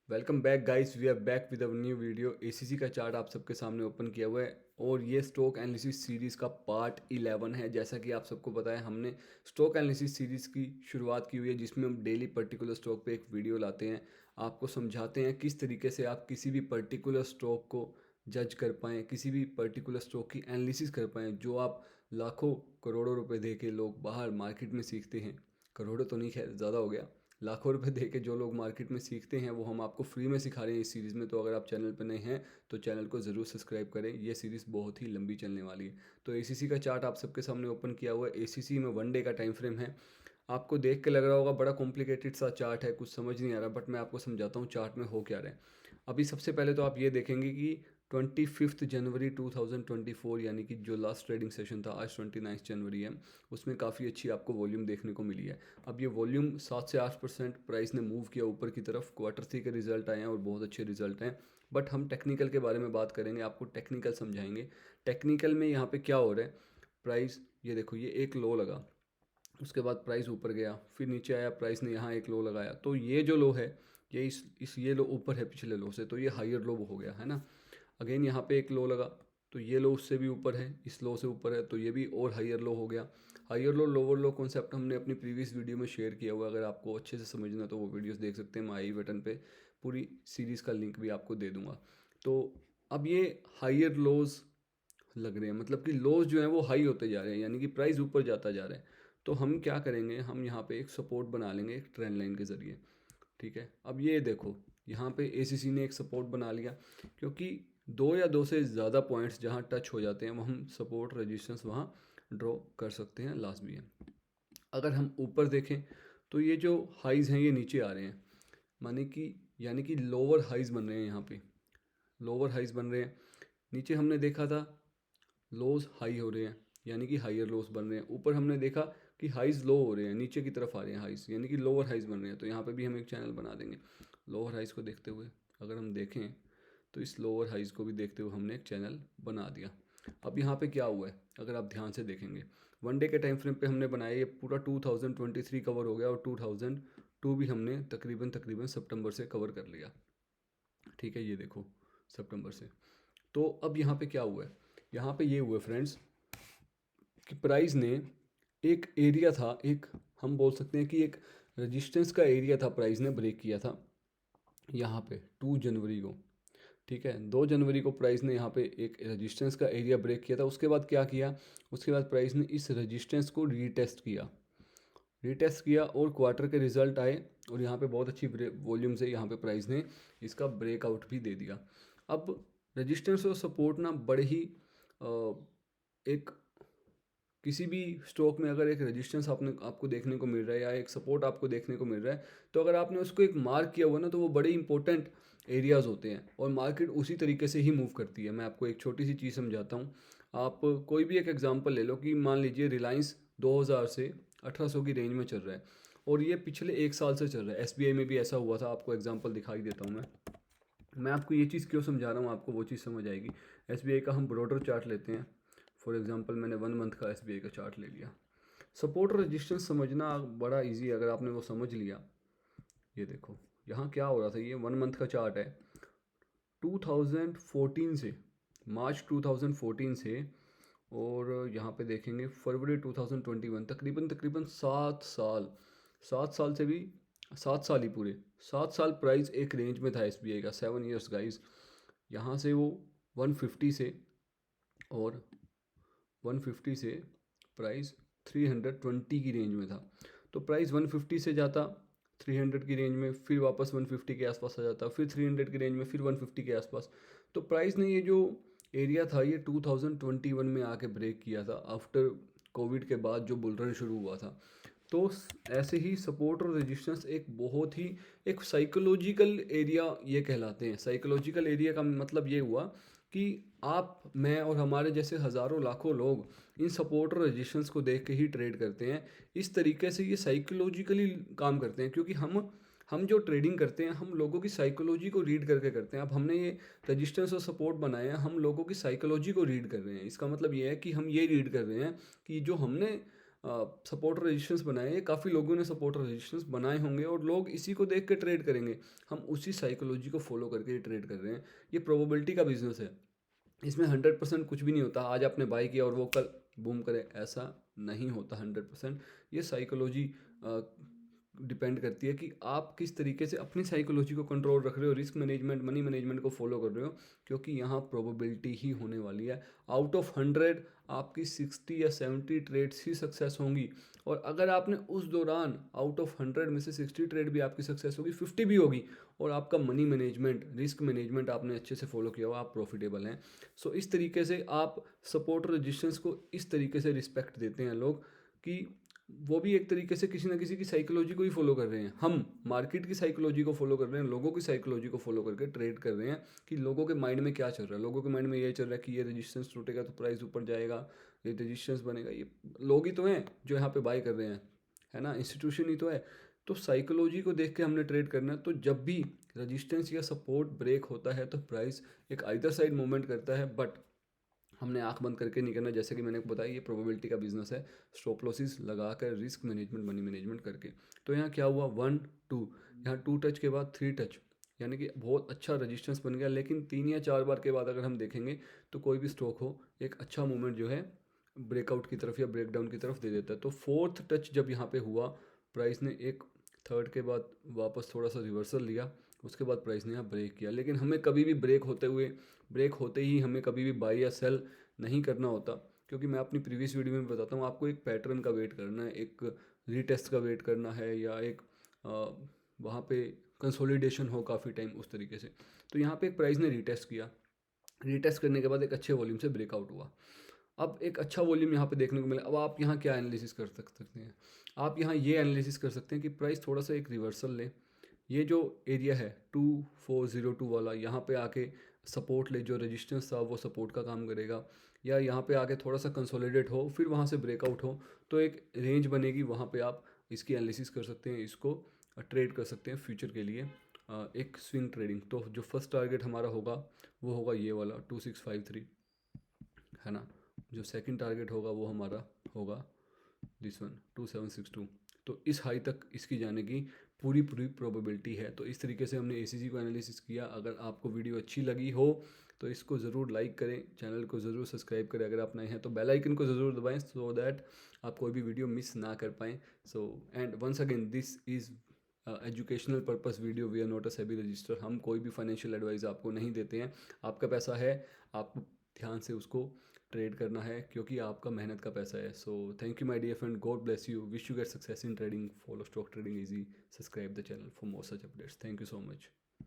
Welcome back guys, we are back with our new video. ACC का chart आप सबके सामने ओपन किया हुआ है और ये स्टॉक एनालिसिस सीरीज़ का पार्ट 11 है। जैसा कि आप सबको पता है, हमने स्टॉक एनालिसिस सीरीज़ की शुरुआत की हुई है, जिसमें हम डेली पर्टिकुलर स्टॉक पे एक वीडियो लाते हैं, आपको समझाते हैं किस तरीके से आप किसी भी पर्टिकुलर स्टॉक को जज कर पाएँ, किसी भी पर्टिकुलर स्टॉक की एनालिसिस कर पाएँ, जो आप लाखों करोड़ों रुपए दे के लोग बाहर मार्केट में सीखते हैं। करोड़ों तो नहीं, खैर ज़्यादा हो गया। लाखों रुपए दे के जो लोग मार्केट में सीखते हैं, वो हम आपको फ्री में सिखा रहे हैं इस सीरीज़ में। तो अगर आप चैनल पर नए हैं तो चैनल को ज़रूर सब्सक्राइब करें, ये सीरीज़ बहुत ही लंबी चलने वाली है। तो एसीसी का चार्ट आप सबके सामने ओपन किया हुआ है। एसीसी में 1 डे का टाइम फ्रेम है। आपको देख के लग रहा होगा बड़ा कॉम्प्लिकेटेड सा चार्ट है, कुछ समझ नहीं आ रहा, बट मैं आपको समझाता हूँ चार्ट में हो क्या रहा है। अभी सबसे पहले तो आप ये देखेंगे कि 25 जनवरी 2024, यानी कि जो लास्ट ट्रेडिंग सेशन था, आज 29 जनवरी है, उसमें काफ़ी अच्छी आपको वॉल्यूम देखने को मिली है। अब ये वॉल्यूम 7 से 8% प्राइस ने मूव किया ऊपर की तरफ। क्वार्टर 3 के रिजल्ट आए हैं और बहुत अच्छे रिजल्ट हैं। बट हम टेक्निकल के बारे में बात करेंगे, आपको टेक्निकल समझाएंगे। टेक्निकल में यहाँ पे क्या हो रहा है, प्राइस ये देखो, ये एक लो लगा, उसके बाद प्राइस ऊपर गया, फिर नीचे आया, प्राइस ने यहाँ एक लो लगाया, तो ये जो लो है, ये इस ये लो ऊपर है पिछले लो से, तो ये हायर लो हो गया है ना। अगेन यहाँ पे एक लो लगा, तो ये लो उससे भी ऊपर है, इस लो से ऊपर है, तो ये भी और हायर लो हो गया। Higher low lower low concept हमने अपनी प्रीवियस वीडियो में शेयर किया हुआ है। अगर आपको अच्छे से समझना तो वो वीडियोस देख सकते हैं, मैं आई बटन पे पूरी सीरीज़ का लिंक भी आपको दे दूंगा। तो अब ये हायर लोज लग रहे हैं, मतलब कि लोज जो है वो हाई होते जा रहे हैं, यानी कि प्राइस ऊपर जाता जा रहा है। तो हम क्या करेंगे, हम यहाँ पे एक सपोर्ट बना लेंगे एक ट्रेंड लाइन के ज़रिए। ठीक है, अब ये देखो, यहाँ पे एसीसी ने एक सपोर्ट बना लिया, क्योंकि दो या दो से ज़्यादा पॉइंट्स जहाँ टच हो जाते हैं, वहाँ हम सपोर्ट रेजिस्टेंस वहाँ ड्रॉ कर सकते हैं, लास्ट भी है। अगर हम ऊपर देखें तो ये जो हाइज़ हैं ये नीचे आ रहे हैं, माने कि यानी कि लोअर हाइज़ बन रहे हैं, यहाँ पे लोअर हाइज़ बन रहे हैं। नीचे हमने देखा था लोज हाई हो रहे हैं, यानी कि हाइयर लोज बन रहे हैं। ऊपर हमने देखा कि हाइज लो हो रहे हैं, नीचे की तरफ आ रहे हैं हाइज, यानी कि लोअर हाइज बन रहे हैं। तो यहाँ पे भी हम एक चैनल बना देंगे लोअर हाइज को देखते हुए। अगर हम देखें तो इस लोअर हाइज को भी देखते हुए हमने एक चैनल बना दिया। अब यहाँ पे क्या हुआ है, अगर आप ध्यान से देखेंगे, 1 डे के टाइम फ्रेम पे हमने बनाया, ये पूरा 2023 कवर हो गया और 2002 भी हमने तकरीबन तकरीबन सितंबर से कवर कर लिया। ठीक है, ये देखो सितंबर से। तो अब यहाँ पे क्या हुआ है, यहाँ पे ये हुआ फ्रेंड्स कि प्राइस ने एक एरिया था, एक हम बोल सकते हैं कि एक रेजिस्टेंस का एरिया था, प्राइस ने ब्रेक किया था यहाँ पे 2 जनवरी को। ठीक है, 2 जनवरी को प्राइस ने यहाँ पे एक रेजिस्टेंस का एरिया ब्रेक किया था। उसके बाद क्या किया, उसके बाद प्राइस ने इस रेजिस्टेंस को रीटेस्ट किया और क्वार्टर के रिजल्ट आए, और यहाँ पे बहुत अच्छी वॉल्यूम से यहाँ पे प्राइस ने इसका ब्रेकआउट भी दे दिया। अब रेजिस्टेंस और सपोर्ट ना बड़े ही एक किसी भी स्टॉक में अगर एक रेजिस्टेंस आपको देखने को मिल रहा है या एक सपोर्ट आपको देखने को मिल रहा है, तो अगर आपने उसको एक मार्क किया हुआ ना, तो वो बड़े इंपॉर्टेंट एरियाज होते हैं और मार्केट उसी तरीके से ही मूव करती है। मैं आपको एक छोटी सी चीज़ समझाता हूँ। आप कोई भी एक एग्जांपल ले लो कि मान लीजिए रिलायंस 2000 से 1800 की रेंज में चल रहा है, और ये पिछले एक साल से चल रहा है। एसबीआई में भी ऐसा हुआ था, आपको एग्जाम्पल दिखाई देता हूँ मैं आपको ये चीज़ क्यों समझा रहा हूँ, आपको वो चीज़ समझ आएगी। एसबीआई का हम ब्रॉडर चार्ट लेते हैं। फॉर एग्जांपल मैंने 1 मंथ का एसबीआई का चार्ट ले लिया। सपोर्ट और रेजिस्टेंस समझना बड़ा इजी है, अगर आपने वो समझ लिया। ये देखो यहाँ क्या हो रहा था, ये 1 मंथ का चार्ट है 2014 से, मार्च 2014 से, और यहाँ पे देखेंगे फरवरी 2021, तकरीबन तकरीबन 7 साल, 7 साल से भी, 7 साल ही पूरे, 7 साल प्राइस एक रेंज में था एसबीआई का, 7 ईयर्स गाइस। यहाँ से वो 150 से, और 150 से प्राइस 320 की रेंज में था। तो प्राइस 150 से जाता 300 की रेंज में, फिर वापस 150 के आसपास आ जाता, फिर 300 की रेंज में, फिर 150 के आसपास। तो प्राइस ने ये जो एरिया था ये 2021 में आके ब्रेक किया था, आफ्टर कोविड के बाद जो बुल रन शुरू हुआ था। तो ऐसे ही सपोर्ट और रेजिस्टेंस एक बहुत ही एक साइकोलॉजिकल एरिया ये कहलाते हैं। साइकोलॉजिकल एरिया का मतलब ये हुआ कि आप, मैं और हमारे जैसे हज़ारों लाखों लोग इन सपोर्ट और रेजिस्टेंस को देख के ही ट्रेड करते हैं। इस तरीके से ये साइकोलॉजिकली काम करते हैं, क्योंकि हम जो ट्रेडिंग करते हैं, हम लोगों की साइकोलॉजी को रीड करके करते हैं। अब हमने ये रेजिस्टेंस और सपोर्ट बनाया है, हम लोगों की साइकोलॉजी को रीड कर रहे हैं। इसका मतलब ये है कि हम ये रीड कर रहे हैं कि जो हमने सपोर्ट रेजिस्टेंस बनाए, ये काफ़ी लोगों ने सपोर्ट रेजिस्टेंस बनाए होंगे और लोग इसी को देख के ट्रेड करेंगे। हम उसी साइकोलॉजी को फॉलो करके ये ट्रेड कर रहे हैं। ये प्रोबेबिलिटी का बिजनेस है, इसमें 100% कुछ भी नहीं होता। आज आपने बाई किया और वो कल बूम करे, ऐसा नहीं होता 100%। ये साइकोलॉजी डिपेंड करती है कि आप किस तरीके से अपनी साइकोलॉजी को कंट्रोल रख रहे हो, रिस्क मैनेजमेंट, मनी मैनेजमेंट को फॉलो कर रहे हो, क्योंकि यहाँ प्रोबेबिलिटी ही होने वाली है। आउट ऑफ 100 आपकी 60 या 70 ट्रेड्स ही सक्सेस होंगी, और अगर आपने उस दौरान आउट ऑफ 100 में से 60 ट्रेड भी आपकी सक्सेस होगी, 50 भी होगी, और आपका मनी मैनेजमेंट, रिस्क मैनेजमेंट आपने अच्छे से फॉलो किया हो, आप प्रॉफिटेबल हैं। सो इस तरीके से आप सपोर्ट रेजिस्टेंस को इस तरीके से रिस्पेक्ट देते हैं लोग, कि वो भी एक तरीके से किसी ना किसी की साइकोलॉजी को ही फॉलो कर रहे हैं। हम मार्केट की साइकोलॉजी को फॉलो कर रहे हैं, लोगों की साइकोलॉजी को फॉलो करके ट्रेड कर रहे हैं कि लोगों के माइंड में क्या चल रहा है। लोगों के माइंड में ये चल रहा है कि ये रेजिस्टेंस टूटेगा तो प्राइस ऊपर जाएगा, ये रेजिस्टेंस बनेगा। ये लोग ही तो हैं जो यहाँ पे बाय कर रहे हैं, है ना, इंस्टीट्यूशन ही तो है। तो साइकोलॉजी को देख के हमने ट्रेड करना है। तो जब भी रजिस्टेंस या सपोर्ट ब्रेक होता है तो प्राइस एक आइदर साइड मूवमेंट करता है, बट हमने आंख बंद करके नहीं करना। जैसे कि मैंने बताया, ये प्रोबेबिलिटी का बिजनेस है, स्टॉप लॉसेस लगा कर, रिस्क मैनेजमेंट, मनी मैनेजमेंट करके। तो यहाँ क्या हुआ, 1 2, यहाँ 2 टच के बाद 3 टच, यानी कि बहुत अच्छा रजिस्टेंस बन गया। लेकिन 3 या 4 बार के बाद अगर हम देखेंगे तो कोई भी स्टॉक हो, एक अच्छा मूवमेंट जो है ब्रेकआउट की तरफ या ब्रेकडाउन की तरफ दे देता है। तो 4th टच जब यहाँ पे हुआ, प्राइस ने एक 3rd के बाद वापस थोड़ा सा रिवर्सल लिया, उसके बाद प्राइस ने यहाँ ब्रेक किया। लेकिन हमें कभी भी ब्रेक होते ही हमें कभी भी बाई या सेल नहीं करना होता, क्योंकि मैं अपनी प्रीवियस वीडियो में बताता हूँ आपको, एक पैटर्न का वेट करना है, एक रीटेस्ट का वेट करना है, या एक वहाँ पे कंसोलिडेशन हो काफ़ी टाइम, उस तरीके से। तो यहाँ पे एक प्राइस ने रीटेस्ट किया, रीटेस्ट करने के बाद एक अच्छे वॉल्यूम से ब्रेकआउट हुआ। अब एक अच्छा वॉल्यूम यहाँ पे देखने को मिला। अब आप यहाँ क्या एनालिसिस कर सकते हैं, आप यहाँ ये एनालिसिस कर सकते हैं कि प्राइस थोड़ा सा एक रिवर्सल ले, ये जो एरिया है 2402 वाला, यहाँ पे आके सपोर्ट ले, जो रेजिस्टेंस था वो सपोर्ट का काम करेगा, या यहाँ पे आके थोड़ा सा कंसोलिडेट हो, फिर वहाँ से ब्रेकआउट हो, तो एक रेंज बनेगी, वहाँ पे आप इसकी एनालिसिस कर सकते हैं, इसको ट्रेड कर सकते हैं फ्यूचर के लिए, एक स्विंग ट्रेडिंग। तो जो फर्स्ट टारगेट हमारा होगा वो होगा ये वाला 2653, है ना। जो सेकंड टारगेट होगा वो हमारा होगा दिस वन 2762। तो इस हाई तक इसकी जाने की पूरी प्रोबेबिलिटी है। तो इस तरीके से हमने एसीसी को एनालिसिस किया। अगर आपको वीडियो अच्छी लगी हो तो इसको ज़रूर लाइक करें, चैनल को ज़रूर सब्सक्राइब करें, अगर आप नए हैं तो बेल आइकन को ज़रूर दबाएं, सो दैट आप कोई भी वीडियो मिस ना कर पाएँ। So and once again, this is educational purpose video, we are not a SEBI register. हम कोई भी फाइनेंशियल एडवाइस आपको नहीं देते हैं। आपका पैसा है, आपको ध्यान से उसको ट्रेड करना है, क्योंकि आपका मेहनत का पैसा है। So thank you my dear friend, God bless you, wish you get success in trading, follow stock trading easy, subscribe the channel for more such updates. Thank you so much.